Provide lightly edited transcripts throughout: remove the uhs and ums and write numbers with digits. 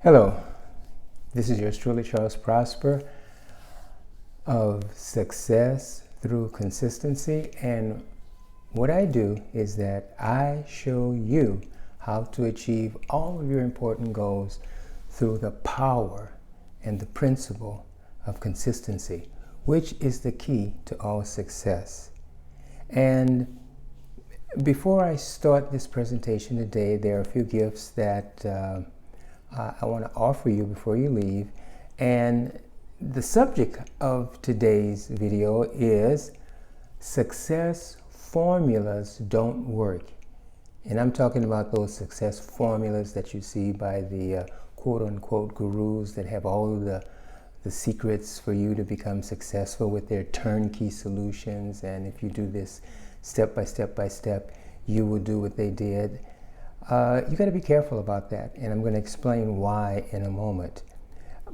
Hello, this is yours truly, Charles Prosper of Success Through Consistency. And what I do is that I show you how to achieve all of your important goals through the power and the principle of consistency, which is the key to all success. And before I start this presentation today, there are a few gifts that I want to offer you before you leave. And the subject of today's video is success formulas don't work. And I'm talking about those success formulas that you see by the quote-unquote gurus that have all of the secrets for you to become successful with their turnkey solutions. And if you do this step by step, you will do what they did. You got to be careful about that, and I'm going to explain why in a moment.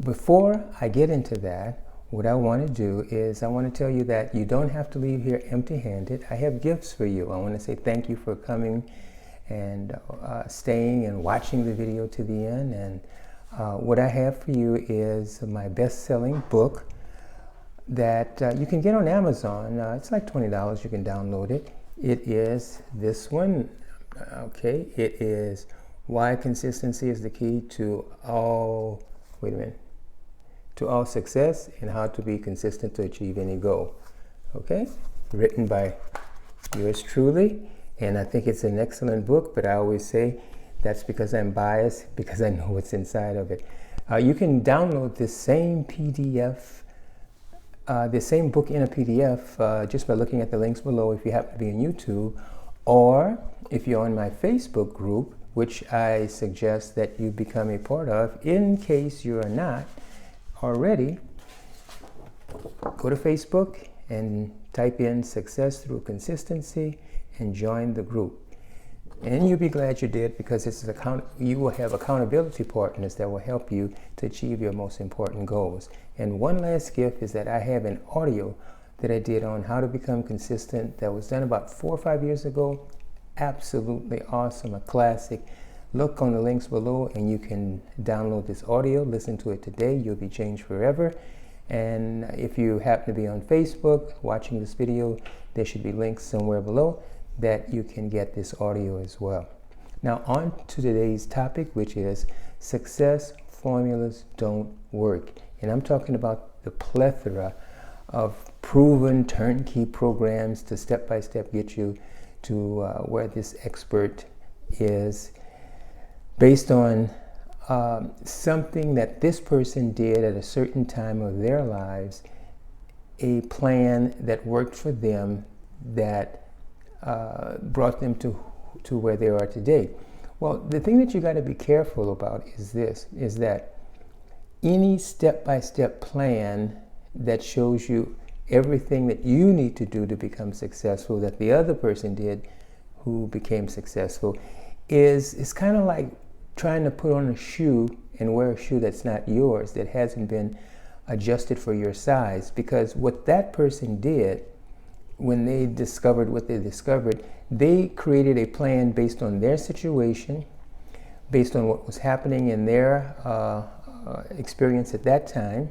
Before I get into that, what I want to do is I want to tell you that you don't have to leave here empty-handed. I have gifts for you. I want to say thank you for coming and staying and watching the video to the end. And what I have for you is my best-selling book that you can get on Amazon. It's like $20. You can download it. It is this one. Okay, it is Why Consistency is the Key to All, to all success and how to be consistent to achieve any goal. Okay, written by yours truly, and I think it's an excellent book, but I always say that's because I'm biased, because I know what's inside of it. You can download this same PDF, this same book in a PDF just by looking at the links below if you happen to be on YouTube, or if you're on my Facebook group, which I suggest that you become a part of. In case you are not already, go to Facebook and type in Success Through Consistency and join the group. And you'll be glad you did, because you will have accountability partners that will help you to achieve your most important goals. And one last gift is that I have an audio that I did on how to become consistent that was done about 4 or 5 years ago. Absolutely awesome, a classic. Look on the links below and you can download this audio, listen to it today. You'll be changed forever. And if you happen to be on Facebook watching this video, there should be links somewhere below that you can get this audio as well. Now on to today's topic, which is success formulas don't work. And I'm talking about the plethora of proven turnkey programs to step-by-step get you to where this expert is, based on something that this person did at a certain time of their lives, a plan that worked for them that brought them to where they are today. Well, the thing that you got to be careful about is this, is that any step-by-step plan that shows you everything that you need to do to become successful that the other person did who became successful is kind of like trying to put on a shoe and wear a shoe that's not yours, that hasn't been adjusted for your size. Because what that person did when they discovered what they discovered, they created a plan based on their situation, based on what was happening in their experience at that time,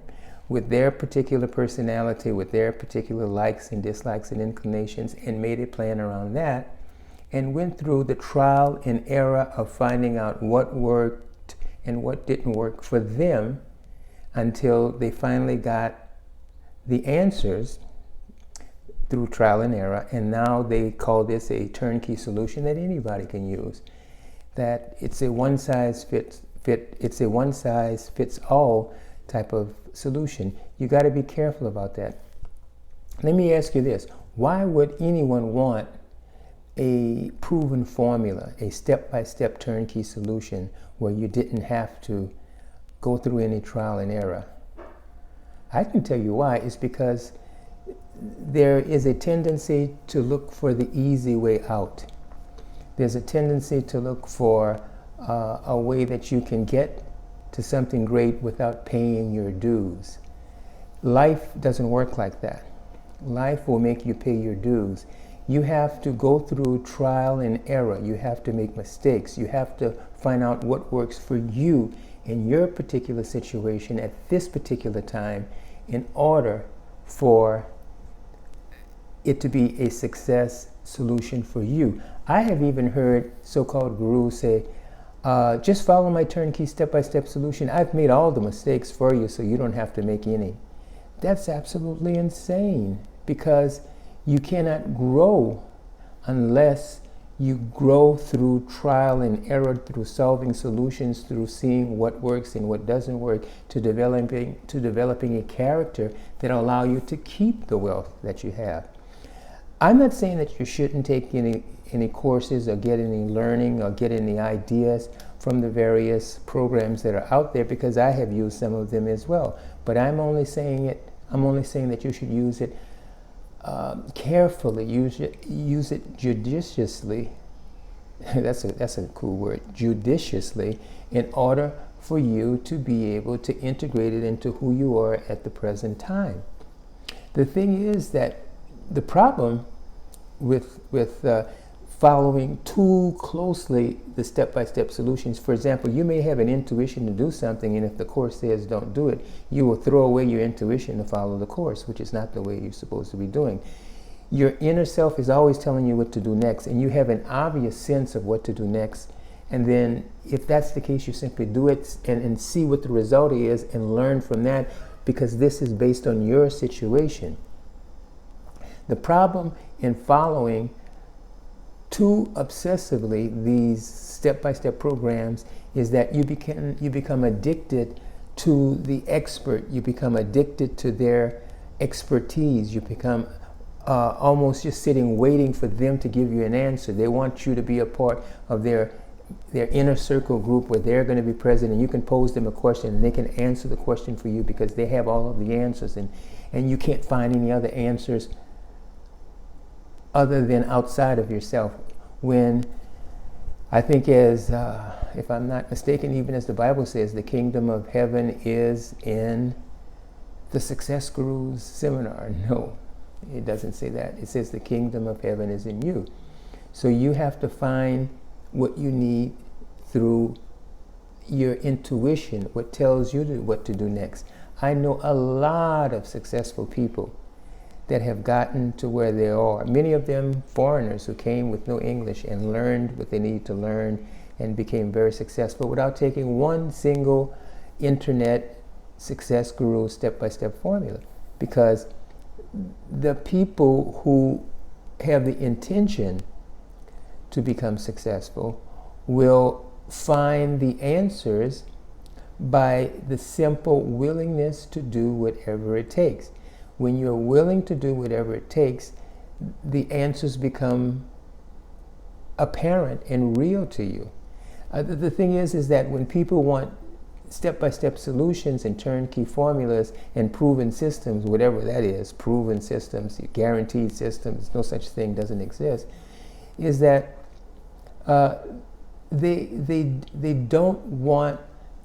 with their particular personality, with their particular likes and dislikes and inclinations, and made a plan around that, and went through the trial and error of finding out what worked and what didn't work for them until they finally got the answers through trial and error. And now they call this a turnkey solution that anybody can use. That it's a one size fits all type of solution. You got to be careful about that. Let me ask you this: why would anyone want a proven formula, a step-by-step turnkey solution where you didn't have to go through any trial and error? I can tell you why. It's because there is a tendency to look for the easy way out. There's a tendency to look for a way that you can get to something great without paying your dues. Life doesn't work like that. Life will make you pay your dues. You have to go through trial and error. You have to make mistakes. You have to find out what works for you in your particular situation at this particular time in order for it to be a success solution for you. I have even heard so-called gurus say, just follow my turnkey step-by-step solution. I've made all the mistakes for you so you don't have to make any. That's absolutely insane, because you cannot grow unless you grow through trial and error, through solving solutions, through seeing what works and what doesn't work, to developing a character that will allow you to keep the wealth that you have. I'm not saying that you shouldn't take any courses or get any learning or get any ideas from the various programs that are out there, because I have used some of them as well. But I'm only saying that you should use it carefully, use it judiciously. That's a cool word, judiciously, in order for you to be able to integrate it into who you are at the present time. The thing is that the problem with following too closely the step-by-step solutions, for example, you may have an intuition to do something, and if the course says don't do it, you will throw away your intuition to follow the course, which is not the way you're supposed to be doing. Your inner self is always telling you what to do next, and you have an obvious sense of what to do next. And then if that's the case, you simply do it and see what the result is and learn from that, because this is based on your situation. The problem in following too obsessively these step-by-step programs is that you become addicted to the expert. You become addicted to their expertise. You become almost just sitting waiting for them to give you an answer. They want you to be a part of their inner circle group where they're going to be present, and you can pose them a question and they can answer the question for you because they have all of the answers, and you can't find any other answers other than outside of yourself. When I think, as if I'm not mistaken, even as the Bible says, the kingdom of heaven is in the Success Guru's seminar. No, it doesn't say that. It says the kingdom of heaven is in you. So you have to find what you need through your intuition, what tells you what to do next. I know a lot of successful people that have gotten to where they are. Many of them foreigners who came with no English and learned what they needed to learn and became very successful without taking one single internet success guru step-by-step formula. Because the people who have the intention to become successful will find the answers by the simple willingness to do whatever it takes. When you're willing to do whatever it takes, the answers become apparent and real to you. The thing is that when people want step-by-step solutions and turnkey formulas and proven systems, whatever that is, proven systems, guaranteed systems, no such thing, doesn't exist, is that they want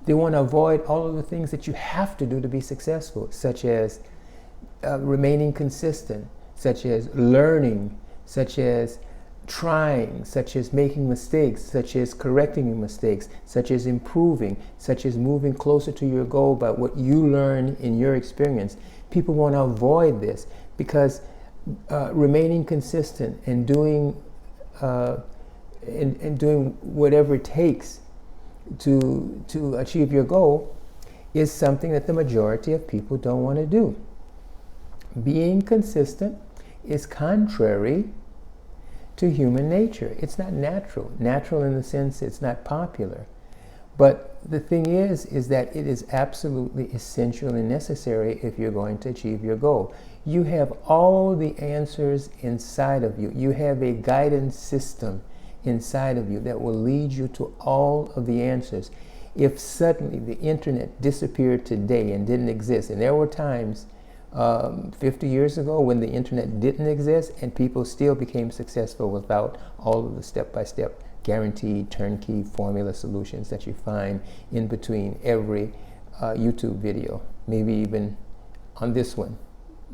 to avoid all of the things that you have to do to be successful, such as remaining consistent, such as learning, such as trying, such as making mistakes, such as correcting your mistakes, such as improving, such as moving closer to your goal by what you learn in your experience. People want to avoid this because remaining consistent and doing whatever it takes to achieve your goal is something that the majority of people don't want to do. Being consistent is contrary to human nature. It's not natural. Natural in the sense it's not popular. But the thing is that it is absolutely essential and necessary if you're going to achieve your goal. You have all the answers inside of you. You have a guidance system inside of you that will lead you to all of the answers. If suddenly the internet disappeared today and didn't exist, and there were times 50 years ago when the internet didn't exist and people still became successful without all of the step-by-step guaranteed turnkey formula solutions that you find in between every YouTube video, maybe even on this one.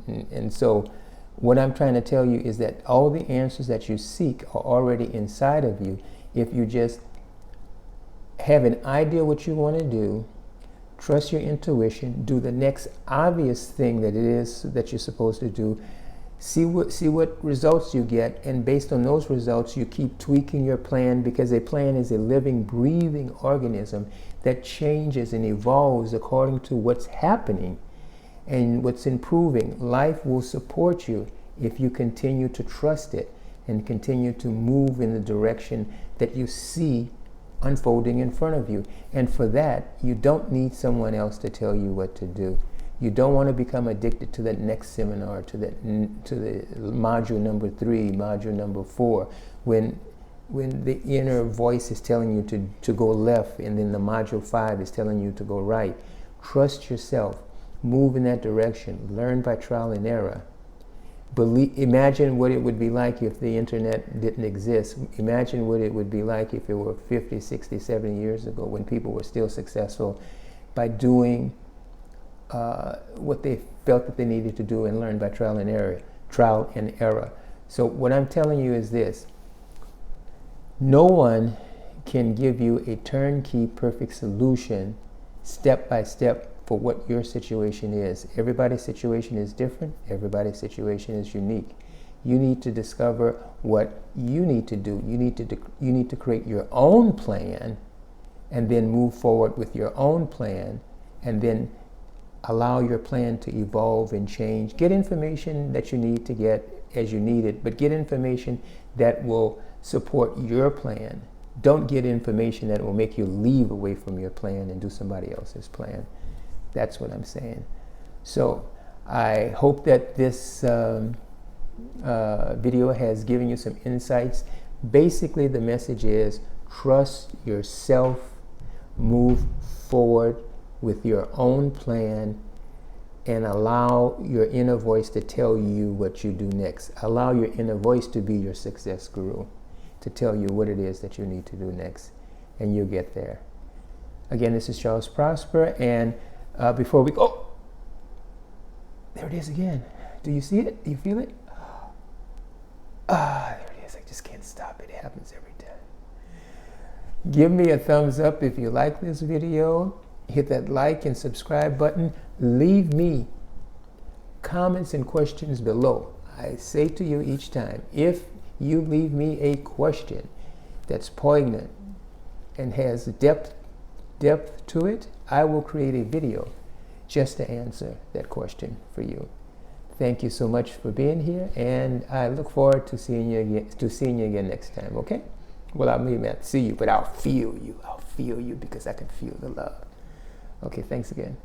And so what I'm trying to tell you is that all the answers that you seek are already inside of you if you just have an idea what you want to do, trust your intuition, do the next obvious thing that it is that you're supposed to do, see what results you get, and based on those results you keep tweaking your plan, because a plan is a living, breathing organism that changes and evolves according to what's happening and what's improving. Life will support you if you continue to trust it and continue to move in the direction that you see unfolding in front of you. And for that, you don't need someone else to tell you what to do. You don't want to become addicted to the next seminar, to the module number 3, module number 4, when the inner voice is telling you to go left, and then the module 5 is telling you to go right. Trust yourself. Move in that direction. Learn by trial and error. Imagine what it would be like if the internet didn't exist. Imagine what it would be like if it were 50, 60, 70 years ago, when people were still successful by doing what they felt that they needed to do and learn by trial and error. So what I'm telling you is this: no one can give you a turnkey perfect solution step by step for what your situation is. Everybody's situation is different. Everybody's situation is unique. You need to discover what you need to do. You need to create your own plan, and then move forward with your own plan, and then allow your plan to evolve and change. Get information that you need to get as you need it, but get information that will support your plan. Don't get information that will make you leave away from your plan and do somebody else's plan. That's what I'm saying. So I hope that this video has given you some insights. Basically, the message is trust yourself, move forward with your own plan, and allow your inner voice to tell you what you do next. Allow your inner voice to be your success guru, to tell you what it is that you need to do next, and you'll get there. Again, this is Charles Prosper, and before we go, there it is again. Do you see it? Do you feel it? There it is. I just can't stop it. It happens every time. Give me a thumbs up if you like this video. Hit that like and subscribe button. Leave me comments and questions below. I say to you each time, if you leave me a question that's poignant and has depth to it, I will create a video just to answer that question for you. Thank you so much for being here, and I look forward to seeing you again next time. Okay? Well, I may not see you, but I'll feel you. I'll feel you, because I can feel the love. Okay, thanks again.